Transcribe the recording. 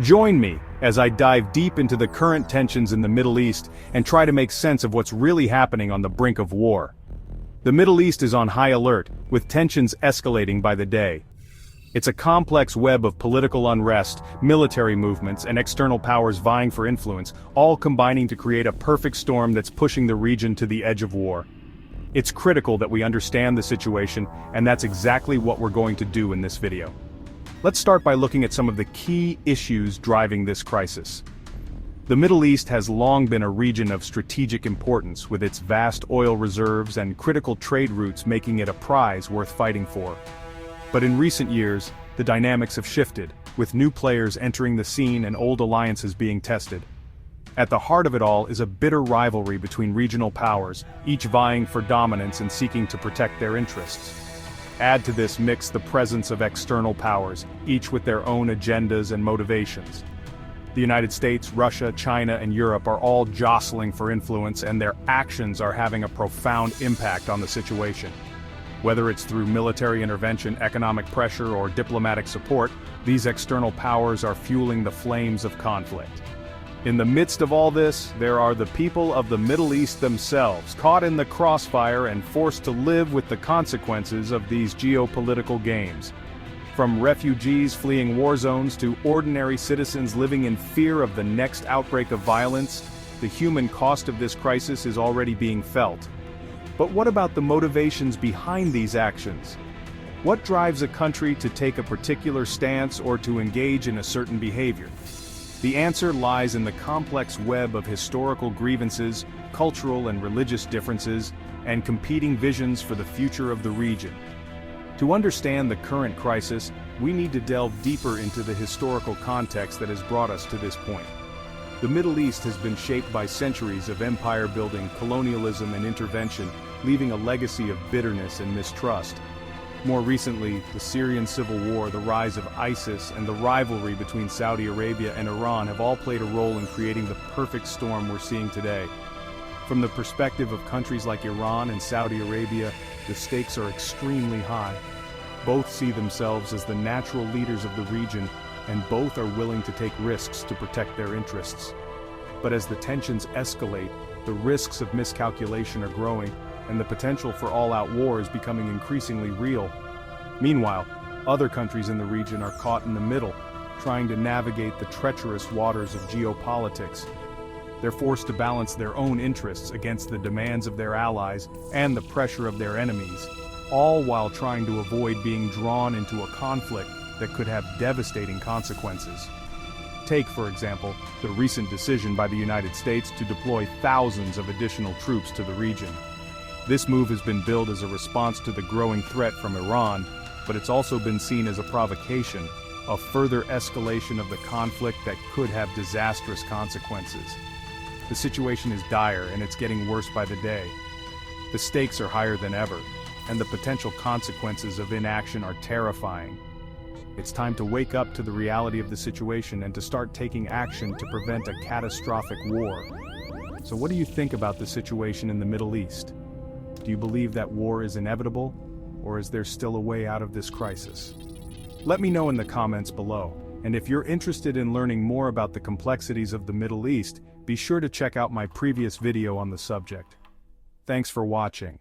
Join me as I dive deep into the current tensions in the Middle East and try to make sense of what's really happening on the brink of war. The Middle East is on high alert, with tensions escalating by the day. It's a complex web of political unrest, military movements, and external powers vying for influence, all combining to create a perfect storm that's pushing the region to the edge of war. It's critical that we understand the situation, and that's exactly what we're going to do in this video. Let's start by looking at some of the key issues driving this crisis. The Middle East has long been a region of strategic importance, with its vast oil reserves and critical trade routes making it a prize worth fighting for. But in recent years, the dynamics have shifted, with new players entering the scene and old alliances being tested. At the heart of it all is a bitter rivalry between regional powers, each vying for dominance and seeking to protect their interests. Add to this mix the presence of external powers, each with their own agendas and motivations. The United States, Russia, China, and Europe are all jostling for influence, and their actions are having a profound impact on the situation. Whether it's through military intervention, economic pressure, or diplomatic support, these external powers are fueling the flames of conflict. In the midst of all this, there are the people of the Middle East themselves, caught in the crossfire and forced to live with the consequences of these geopolitical games. From refugees fleeing war zones to ordinary citizens living in fear of the next outbreak of violence, the human cost of this crisis is already being felt. But what about the motivations behind these actions? What drives a country to take a particular stance or to engage in a certain behavior? The answer lies in the complex web of historical grievances, cultural and religious differences, and competing visions for the future of the region. To understand the current crisis, we need to delve deeper into the historical context that has brought us to this point. The Middle East has been shaped by centuries of empire building, colonialism, and intervention, leaving a legacy of bitterness and mistrust. More recently, the Syrian civil war, the rise of ISIS, and the rivalry between Saudi Arabia and Iran have all played a role in creating the perfect storm we're seeing today. From the perspective of countries like Iran and Saudi Arabia, the stakes are extremely high. Both see themselves as the natural leaders of the region, and both are willing to take risks to protect their interests. But as the tensions escalate, the risks of miscalculation are growing, and the potential for all-out war is becoming increasingly real. Meanwhile, other countries in the region are caught in the middle, trying to navigate the treacherous waters of geopolitics. They're forced to balance their own interests against the demands of their allies and the pressure of their enemies, all while trying to avoid being drawn into a conflict that could have devastating consequences. Take, for example, the recent decision by the United States to deploy thousands of additional troops to the region. This move has been billed as a response to the growing threat from Iran, but it's also been seen as a provocation, a further escalation of the conflict that could have disastrous consequences. The situation is dire, and it's getting worse by the day. The stakes are higher than ever, and the potential consequences of inaction are terrifying. It's time to wake up to the reality of the situation and to start taking action to prevent a catastrophic war. So what do you think about the situation in the Middle East? Do you believe that war is inevitable, or is there still a way out of this crisis? Let me know in the comments below, and if you're interested in learning more about the complexities of the Middle East, be sure to check out my previous video on the subject. Thanks for watching.